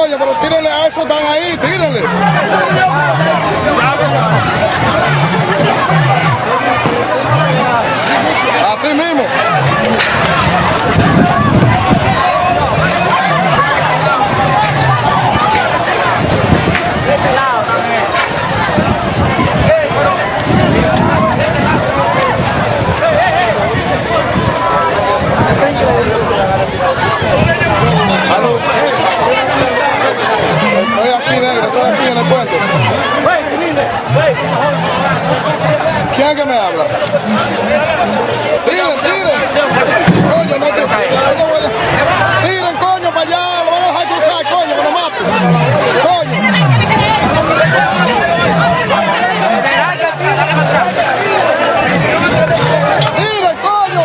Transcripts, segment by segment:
Oye, pero tírenle a eso, están ahí, tírenle. Así mismo. Estoy aquí en el puente. ¿Quién es que me habla? Tiren. Coño, no te voy a... Tiren, coño, para allá. Lo van a dejar cruzar, coño, que lo mato. Coño. Tiren, coño.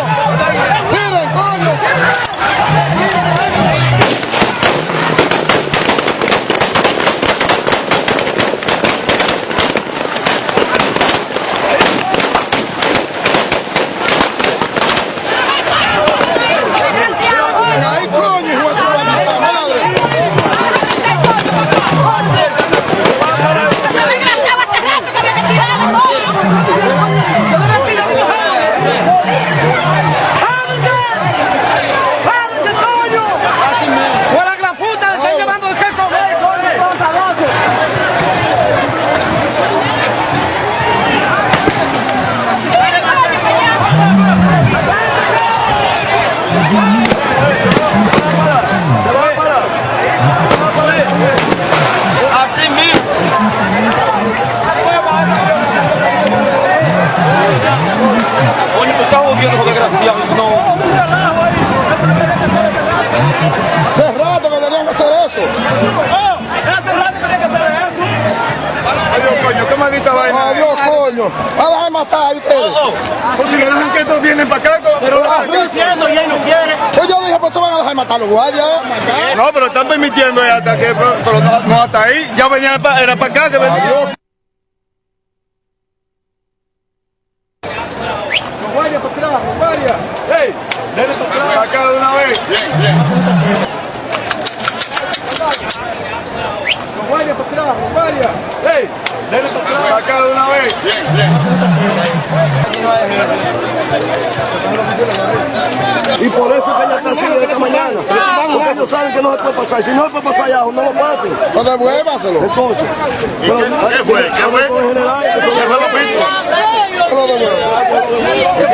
Ay, coño, hijo de su maldita madre. Así mismo. Oye, tú estás viendo fotografías, no. Hace rato que tenían que hacer eso. Hace rato que tenían que hacer eso. Adiós, coño, qué maldita vaina. Adiós, coño. Va a dejar matar a ustedes. Pues si le dejan que estos vienen para acá, Pero lo están diciendo y él no quiere. Pues yo dije, pues se van a dejar matar a los guardias. no, pero están permitiendo hasta que, pero no hasta ahí. Ya venían, era para acá que venían. Adiós. Guardia para atrás, guardia. ¡Ey! Denle para atrás. Acá de una vez. Bien. Guardia para atrás, guardia. ¡Ey! Denle para atrás. Acá de una vez. Bien. Y por eso que ella está así esta mañana. Porque ellos saben que no se puede pasar. Si no se puede pasar allá, no lo pasen. Pues devuélvaselo. Entonces, ¿Qué fue? ¿Qué fue? ¿Qué fue, papito? Lo devuelvo.